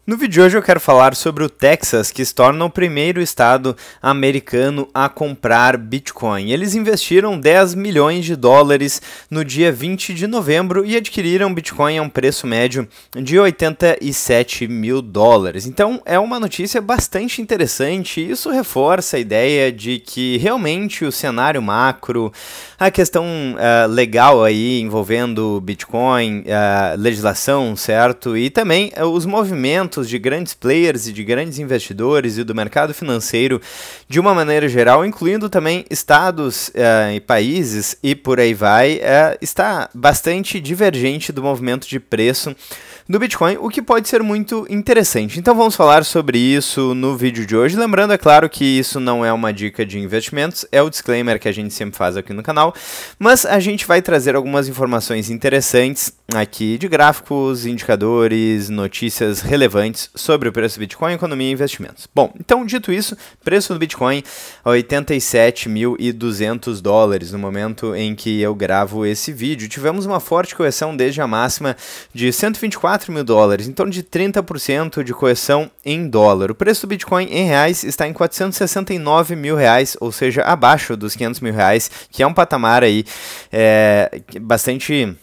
No vídeo de hoje eu quero falar sobre o Texas, que se torna o primeiro estado americano a comprar Bitcoin. Eles investiram 10 milhões de dólares no dia 20 de novembro e adquiriram Bitcoin a um preço médio de 87 mil dólares. Então é uma notícia bastante interessante e isso reforça a ideia de que realmente o cenário macro, a questão legal aí envolvendo Bitcoin, legislação, certo? E também os movimentos de grandes players e de grandes investidores e do mercado financeiro de uma maneira geral, incluindo também estados e países e por aí vai, está bastante divergente do movimento de preço do Bitcoin, o que pode ser muito interessante. Então vamos falar sobre isso no vídeo de hoje. Lembrando, é claro, que isso não é uma dica de investimentos, é o disclaimer que a gente sempre faz aqui no canal, mas a gente vai trazer algumas informações interessantes aqui de gráficos, indicadores, notícias relevantes sobre o preço do Bitcoin, economia e investimentos. Bom, então dito isso, preço do Bitcoin a 87.200 dólares no momento em que eu gravo esse vídeo. Tivemos uma forte correção desde a máxima de 124 mil dólares, em torno de 30% de correção em dólar. O preço do Bitcoin em reais está em 469 mil reais, ou seja, abaixo dos 500 mil reais, que é um patamar aí bastante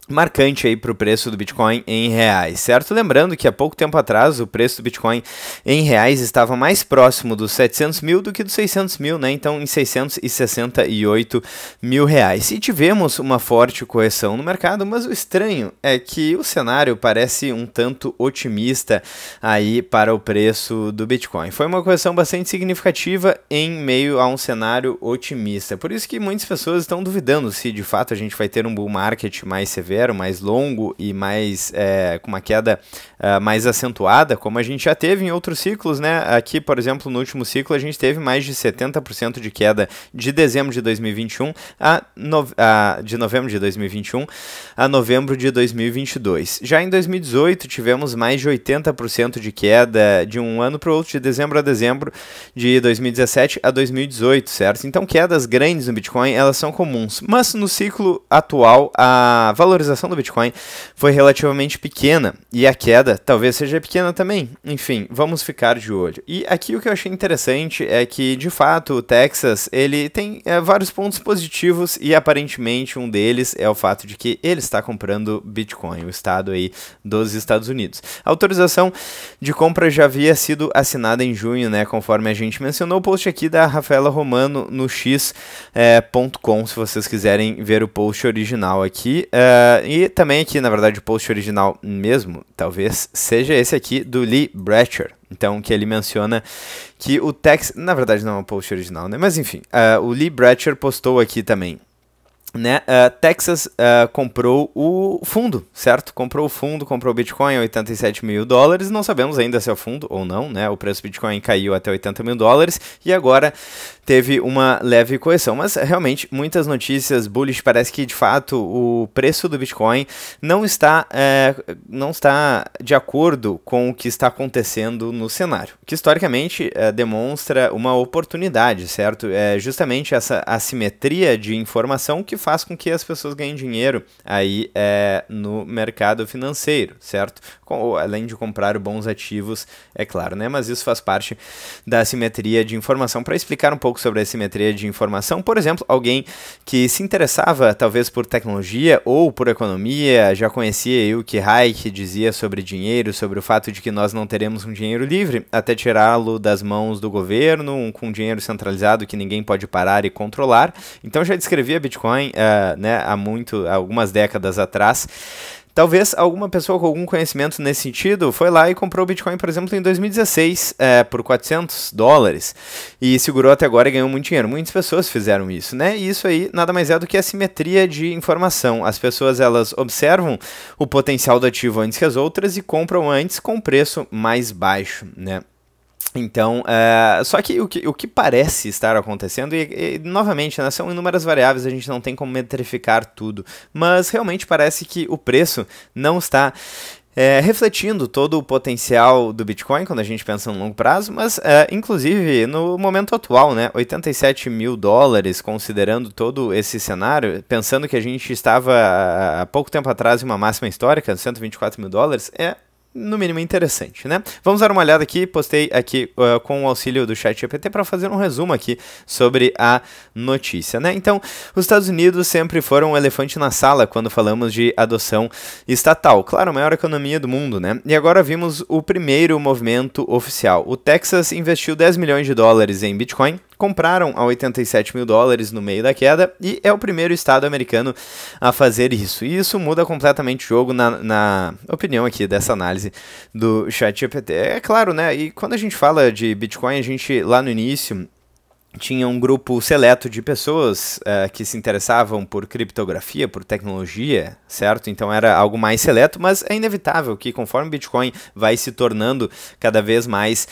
marcante aí para o preço do Bitcoin em reais, certo? Lembrando que há pouco tempo atrás o preço do Bitcoin em reais estava mais próximo dos 700 mil do que dos 600 mil, né? Então em 668 mil reais. E tivemos uma forte correção no mercado, mas o estranho é que o cenário parece um tanto otimista aí para o preço do Bitcoin. Foi uma correção bastante significativa em meio a um cenário otimista. Por isso que muitas pessoas estão duvidando se de fato a gente vai ter um bull market mais severo, mais longo e mais com uma queda mais acentuada, como a gente já teve em outros ciclos, né? Aqui, por exemplo, no último ciclo a gente teve mais de 70% de queda de dezembro de 2021 de novembro de 2021 a novembro de 2022. Já em 2018 tivemos mais de 80% de queda de um ano para o outro, de dezembro a dezembro de 2017 a 2018, certo? Então quedas grandes no Bitcoin, elas são comuns, mas no ciclo atual a valorização do Bitcoin foi relativamente pequena e a queda talvez seja pequena também. Enfim, vamos ficar de olho. E aqui o que eu achei interessante é que, de fato, o Texas ele tem vários pontos positivos e aparentemente um deles é o fato de que ele está comprando Bitcoin, o estado aí dos Estados Unidos. A autorização de compra já havia sido assinada em junho, né, conforme a gente mencionou. O post aqui da Rafaela Romano no x.com, se vocês quiserem ver o post original aqui. E também aqui, na verdade, o post original mesmo, talvez, seja esse aqui do Lee Bratcher. Então, que ele menciona que o Texas... Na verdade, não é um post original, né? Mas, enfim, o Lee Bratcher postou aqui também, né? Texas comprou o fundo, certo? Comprou o fundo, comprou o Bitcoin a 87 mil dólares. Não sabemos ainda se é o fundo ou não, né? O preço do Bitcoin caiu até 80 mil dólares e agora teve uma leve correção. Mas realmente, muitas notícias bullish. Parece que de fato o preço do Bitcoin não está de acordo com o que está acontecendo no cenário, que historicamente demonstra uma oportunidade, certo? É justamente essa assimetria de informação que faz com que as pessoas ganhem dinheiro aí no mercado financeiro, certo? Além de comprar bons ativos, é claro, né? Mas isso faz parte da assimetria de informação. Para explicar um pouco sobre a assimetria de informação, por exemplo, alguém que se interessava talvez por tecnologia ou por economia, já conhecia aí o que Hayek dizia sobre dinheiro, sobre o fato de que nós não teremos um dinheiro livre até tirá-lo das mãos do governo, com dinheiro centralizado que ninguém pode parar e controlar. Então já descrevia Bitcoin né, há algumas décadas atrás. Talvez alguma pessoa com algum conhecimento nesse sentido foi lá e comprou o Bitcoin, por exemplo, em 2016 por 400 dólares e segurou até agora e ganhou muito dinheiro. Muitas pessoas fizeram isso, né? E isso aí nada mais é do que a simetria de informação. As pessoas, elas observam o potencial do ativo antes que as outras e compram antes com preço mais baixo, né? Então, só que o que parece estar acontecendo, e novamente, né, são inúmeras variáveis, a gente não tem como metrificar tudo, mas realmente parece que o preço não está refletindo todo o potencial do Bitcoin quando a gente pensa no longo prazo, mas inclusive no momento atual, né, 87 mil dólares, considerando todo esse cenário, pensando que a gente estava há pouco tempo atrás em uma máxima histórica, 124 mil dólares, é no mínimo interessante, né? Vamos dar uma olhada aqui, postei aqui com o auxílio do ChatGPT para fazer um resumo aqui sobre a notícia, né? Então, os Estados Unidos sempre foram um elefante na sala quando falamos de adoção estatal. Claro, a maior economia do mundo, né? E agora vimos o primeiro movimento oficial. O Texas investiu 10 milhões de dólares em Bitcoin, compraram a 87 mil dólares no meio da queda e é o primeiro estado americano a fazer isso. E isso muda completamente o jogo na opinião aqui dessa análise do ChatGPT. É claro, né? E quando a gente fala de Bitcoin, a gente lá no início tinha um grupo seleto de pessoas que se interessavam por criptografia, por tecnologia, certo? Então era algo mais seleto, mas é inevitável que conforme o Bitcoin vai se tornando cada vez mais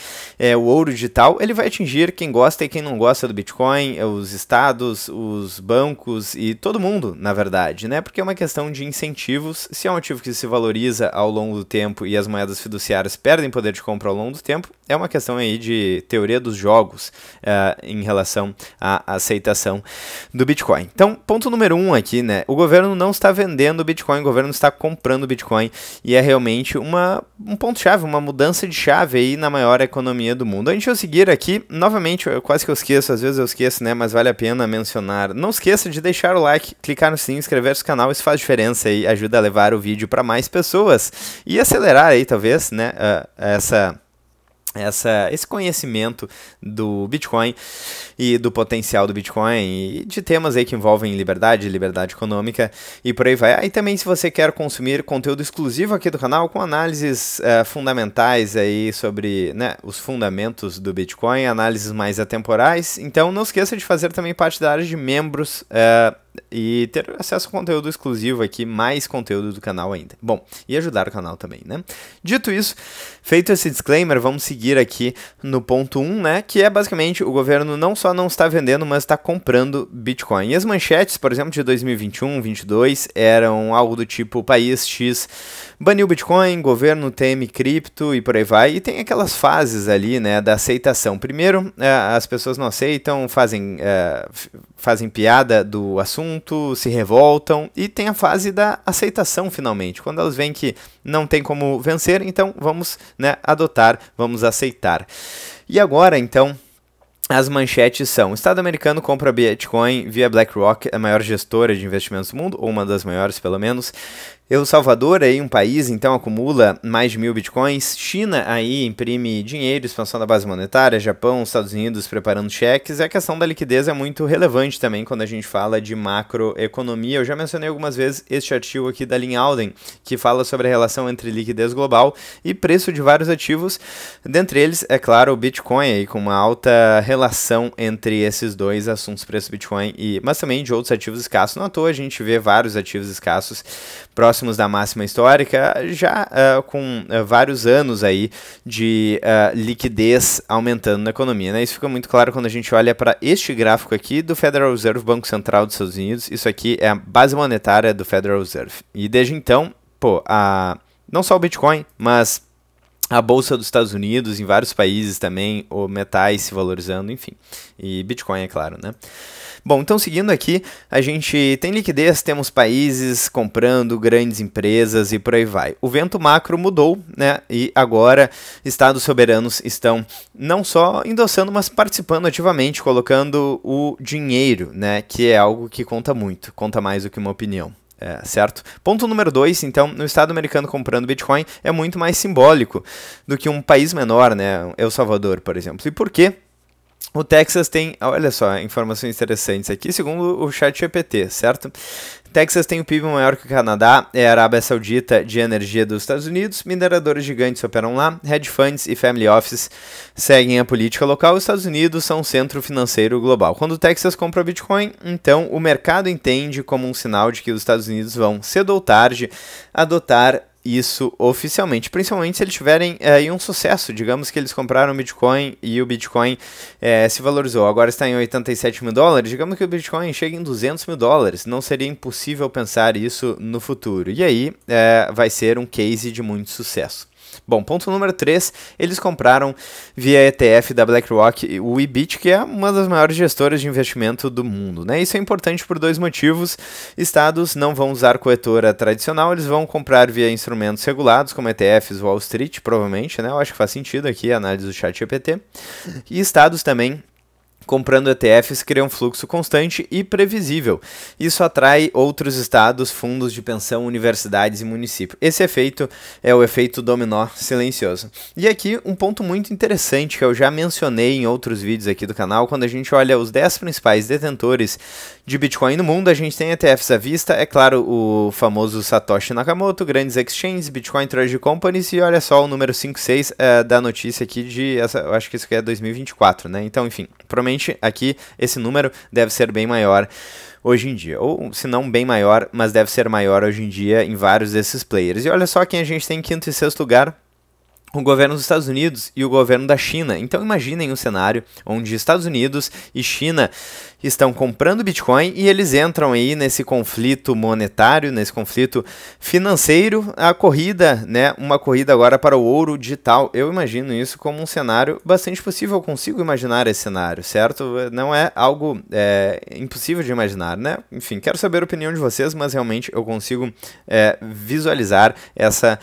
o ouro digital, ele vai atingir quem gosta e quem não gosta do Bitcoin, os estados, os bancos e todo mundo, na verdade, né? Porque é uma questão de incentivos. Se é um ativo que se valoriza ao longo do tempo e as moedas fiduciárias perdem poder de compra ao longo do tempo, é uma questão aí de teoria dos jogos em relação à aceitação do Bitcoin. Então, ponto número 1 aqui, né? O governo não está vendendo Bitcoin, o governo está comprando Bitcoin e é realmente um ponto-chave, uma mudança de chave aí na maior economia do mundo. A gente vai seguir aqui, novamente, quase que eu esqueço, às vezes eu esqueço, né? Mas vale a pena mencionar. Não esqueça de deixar o like, clicar no sininho, inscrever-se no canal, isso faz diferença e ajuda a levar o vídeo para mais pessoas e acelerar aí, talvez, né? Esse conhecimento do Bitcoin e do potencial do Bitcoin e de temas aí que envolvem liberdade econômica e por aí vai. E também se você quer consumir conteúdo exclusivo aqui do canal com análises fundamentais aí sobre, né, os fundamentos do Bitcoin, análises mais atemporais, então não esqueça de fazer também parte da área de membros e ter acesso a conteúdo exclusivo aqui, mais conteúdo do canal ainda. Bom, e ajudar o canal também, né? Dito isso, feito esse disclaimer, vamos seguir aqui no ponto 1, né? Que é basicamente o governo não só não está vendendo, mas está comprando Bitcoin. E as manchetes, por exemplo, de 2021, 2022, eram algo do tipo: país X baniu Bitcoin, governo teme cripto e por aí vai. E tem aquelas fases ali, né, da aceitação. Primeiro, as pessoas não aceitam, fazem piada do assunto, se revoltam, e tem a fase da aceitação finalmente, quando elas veem que não tem como vencer, então vamos, né, adotar, vamos aceitar. E agora, então, as manchetes são: o Estado americano compra Bitcoin via BlackRock, a maior gestora de investimentos do mundo, ou uma das maiores pelo menos. El Salvador, aí, um país, então, acumula mais de 1.000 bitcoins. China, aí, imprime dinheiro, expansão da base monetária. Japão, Estados Unidos preparando cheques. E a questão da liquidez é muito relevante também quando a gente fala de macroeconomia. Eu já mencionei algumas vezes este artigo aqui da Lynn Alden, que fala sobre a relação entre liquidez global e preço de vários ativos. Dentre eles, é claro, o Bitcoin, aí, com uma alta relação entre esses dois assuntos, preço do Bitcoin, mas também de outros ativos escassos. Não à toa a gente vê vários ativos escassos próximos da máxima histórica, já com vários anos aí de liquidez aumentando na economia, né? Isso fica muito claro quando a gente olha para este gráfico aqui do Federal Reserve, Banco Central dos Estados Unidos. Isso aqui é a base monetária do Federal Reserve. E desde então, não só o Bitcoin, mas a Bolsa dos Estados Unidos, em vários países também, o metais se valorizando, enfim. E Bitcoin, é claro, né? Bom, então seguindo aqui, a gente tem liquidez, temos países comprando, grandes empresas e por aí vai. O vento macro mudou, né? E agora estados soberanos estão não só endossando, mas participando ativamente, colocando o dinheiro, né? Que é algo que conta muito, conta mais do que uma opinião. Certo? Ponto número 2, então, o Estado americano comprando Bitcoin é muito mais simbólico do que um país menor, né? El Salvador, por exemplo. E por quê? O Texas tem, olha só, informações interessantes aqui, segundo o ChatGPT, certo? Texas tem o PIB maior que o Canadá, é a Arábia Saudita de energia dos Estados Unidos, mineradores gigantes operam lá, hedge funds e family offices seguem a política local, os Estados Unidos são o centro financeiro global. Quando o Texas compra Bitcoin, então o mercado entende como um sinal de que os Estados Unidos vão, cedo ou tarde, adotar isso oficialmente, principalmente se eles tiverem um sucesso. Digamos que eles compraram o Bitcoin e o Bitcoin se valorizou, agora está em 87 mil dólares, digamos que o Bitcoin chegue em 200 mil dólares, não seria impossível pensar isso no futuro, e aí vai ser um case de muito sucesso. Bom, ponto número 3, eles compraram via ETF da BlackRock o IBIT, que é uma das maiores gestoras de investimento do mundo, né? Isso é importante por dois motivos. Estados não vão usar corretora tradicional, eles vão comprar via instrumentos regulados, como ETFs, Wall Street, provavelmente, né? Eu acho que faz sentido aqui a análise do ChatGPT. E estados também comprando ETFs cria um fluxo constante e previsível. Isso atrai outros estados, fundos de pensão, universidades e municípios. Esse efeito é o efeito dominó silencioso. E aqui um ponto muito interessante que eu já mencionei em outros vídeos aqui do canal, quando a gente olha os 10 principais detentores de Bitcoin no mundo, a gente tem ETFs à vista, é claro, o famoso Satoshi Nakamoto, grandes exchanges, Bitcoin Treasury Companies, e olha só o número 56 da notícia aqui eu acho que isso aqui é 2024, né? Então, enfim, provavelmente aqui esse número deve ser bem maior hoje em dia, ou se não bem maior, mas deve ser maior hoje em dia em vários desses players. E olha só quem a gente tem em quinto e sexto lugar: o governo dos Estados Unidos e o governo da China. Então imaginem um cenário onde Estados Unidos e China estão comprando Bitcoin e eles entram aí nesse conflito monetário, nesse conflito financeiro, a corrida, né, uma corrida agora para o ouro digital. Eu imagino isso como um cenário bastante possível, eu consigo imaginar esse cenário, certo? Não é algo impossível de imaginar, né? Enfim, quero saber a opinião de vocês, mas realmente eu consigo visualizar essa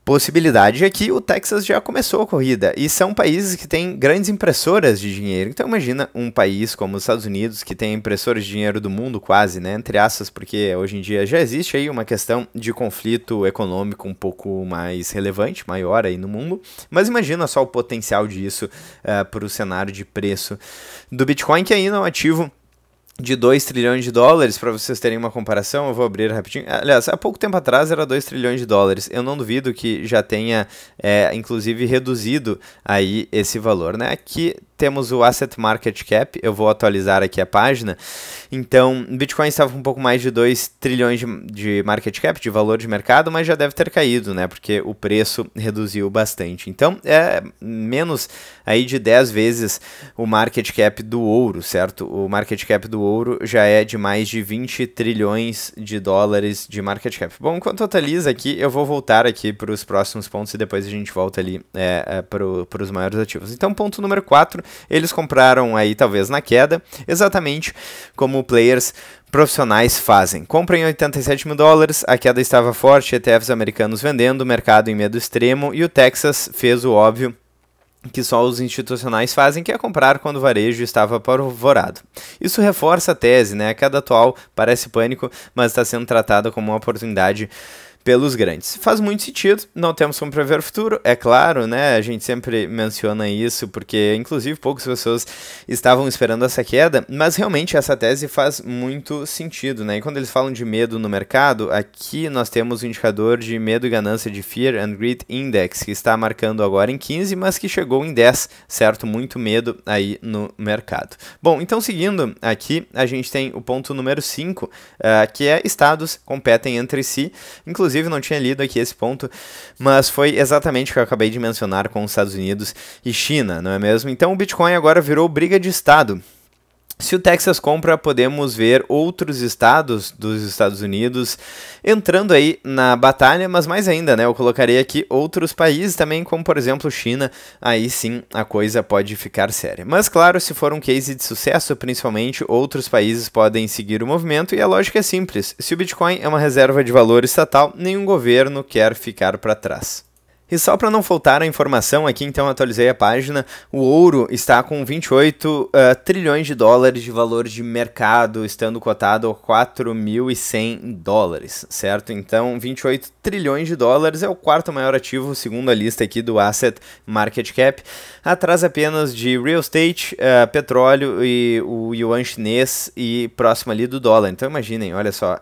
possibilidade. Aqui o Texas já começou a corrida e são países que têm grandes impressoras de dinheiro. Então imagina um país como os Estados Unidos, que tem impressoras de dinheiro do mundo quase, né, entre aspas, porque hoje em dia já existe aí uma questão de conflito econômico um pouco mais relevante, maior aí no mundo, mas imagina só o potencial disso para o cenário de preço do Bitcoin, que ainda é um ativo de 2 trilhões de dólares, para vocês terem uma comparação, eu vou abrir rapidinho. Aliás, há pouco tempo atrás era 2 trilhões de dólares. Eu não duvido que já tenha, inclusive, reduzido aí esse valor, né? Aqui temos o Asset Market Cap, eu vou atualizar aqui a página. Então, Bitcoin estava com um pouco mais de 2 trilhões de market cap, de valor de mercado, mas já deve ter caído, né? Porque o preço reduziu bastante. Então, é menos aí de 10 vezes o market cap do ouro, certo? O market cap do ouro já é de mais de 20 trilhões de dólares de market cap. Bom, enquanto atualiza aqui, eu vou voltar aqui para os próximos pontos e depois a gente volta ali para os maiores ativos. Então, ponto número 4, eles compraram aí talvez na queda, exatamente como players profissionais fazem. Compra em 87 mil dólares, a queda estava forte, ETFs americanos vendendo, mercado em medo extremo, e o Texas fez o óbvio que só os institucionais fazem, que é comprar quando o varejo estava apavorado. Isso reforça a tese, né? A queda atual parece pânico, mas está sendo tratada como uma oportunidade pelos grandes. Faz muito sentido, não temos como prever o futuro, é claro, né? A gente sempre menciona isso, porque inclusive poucas pessoas estavam esperando essa queda, mas realmente essa tese faz muito sentido, né? E quando eles falam de medo no mercado, aqui nós temos o indicador de medo e ganância de Fear and Greed Index, que está marcando agora em 15, mas que chegou em 10, certo? Muito medo aí no mercado. Bom, então seguindo aqui, a gente tem o ponto número 5, que é estados competem entre si. Inclusive, não tinha lido aqui esse ponto, mas foi exatamente o que eu acabei de mencionar com os Estados Unidos e China, não é mesmo? Então o Bitcoin agora virou briga de estado. Se o Texas compra, podemos ver outros estados dos Estados Unidos entrando aí na batalha, mas mais ainda, né? Eu colocarei aqui outros países também, como por exemplo China, aí sim a coisa pode ficar séria. Mas claro, se for um case de sucesso, principalmente, outros países podem seguir o movimento e a lógica é simples. Se o Bitcoin é uma reserva de valor estatal, nenhum governo quer ficar para trás. E só para não faltar a informação aqui, então atualizei a página, o ouro está com 28 trilhões de dólares de valor de mercado, estando cotado a 4.100 dólares, certo? Então 28 trilhões de dólares é o quarto maior ativo, segundo a lista aqui do Asset Market Cap, atrás apenas de real estate, petróleo e o yuan chinês e próximo ali do dólar. Então imaginem, olha só,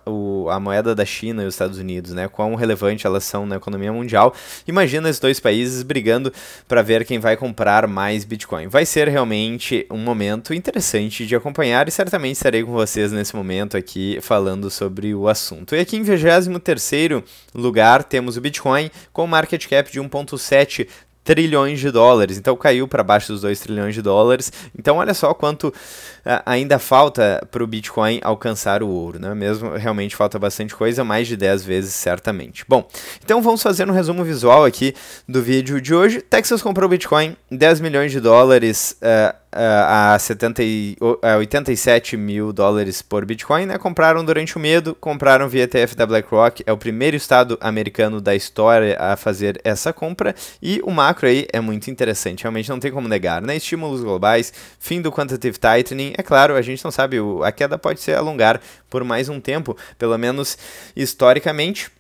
a moeda da China e os Estados Unidos, né? Quão relevante elas são na economia mundial. Imagina esses dois países brigando para ver quem vai comprar mais Bitcoin. Vai ser realmente um momento interessante de acompanhar e certamente estarei com vocês nesse momento aqui falando sobre o assunto. E aqui em 23º lugar temos o Bitcoin com market cap de 1.7 trilhões de dólares, então caiu para baixo dos 2 trilhões de dólares. Então olha só quanto ainda falta para o Bitcoin alcançar o ouro, né? Mesmo realmente falta bastante coisa, mais de 10 vezes certamente. Bom, então vamos fazer um resumo visual aqui do vídeo de hoje. Texas comprou o Bitcoin, 10 milhões de dólares a 87 mil dólares por Bitcoin, né? Compraram durante o medo, compraram via ETF da BlackRock, é o primeiro estado americano da história a fazer essa compra, e o macro aí é muito interessante, realmente não tem como negar, né? Estímulos globais, fim do quantitative tightening, é claro, a gente não sabe, a queda pode se alongar por mais um tempo, pelo menos historicamente.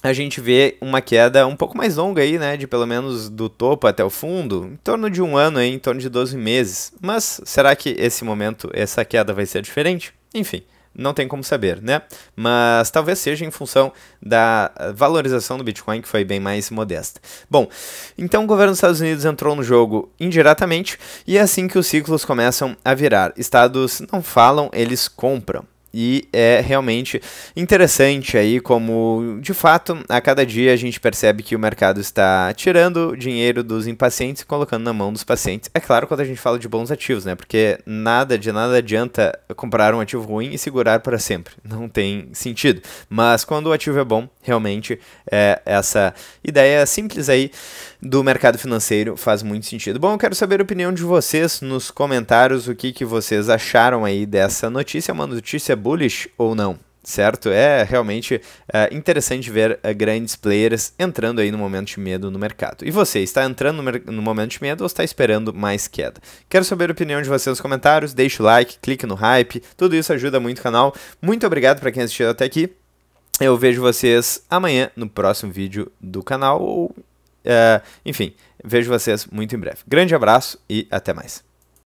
A gente vê uma queda um pouco mais longa aí, né, de pelo menos do topo até o fundo, em torno de um ano aí, em torno de 12 meses. Mas será que esse momento, essa queda vai ser diferente? Enfim, não tem como saber, né? Mas talvez seja em função da valorização do Bitcoin, que foi bem mais modesta. Bom, então o governo dos Estados Unidos entrou no jogo indiretamente, e é assim que os ciclos começam a virar. Estados não falam, eles compram. E é realmente interessante aí como, de fato, a cada dia a gente percebe que o mercado está tirando dinheiro dos impacientes e colocando na mão dos pacientes. É claro quando a gente fala de bons ativos, né? Porque de nada adianta comprar um ativo ruim e segurar para sempre. Não tem sentido. Mas quando o ativo é bom, realmente essa ideia simples aí do mercado financeiro faz muito sentido. Bom, eu quero saber a opinião de vocês nos comentários, o que vocês acharam aí dessa notícia, uma notícia bullish ou não, certo? É realmente interessante ver grandes players entrando aí no momento de medo no mercado. E você, está entrando no momento de medo ou está esperando mais queda? Quero saber a opinião de vocês nos comentários, deixe o like, clique no hype, tudo isso ajuda muito o canal. Muito obrigado para quem assistiu até aqui. Eu vejo vocês amanhã no próximo vídeo do canal, ou enfim, vejo vocês muito em breve. Grande abraço e até mais.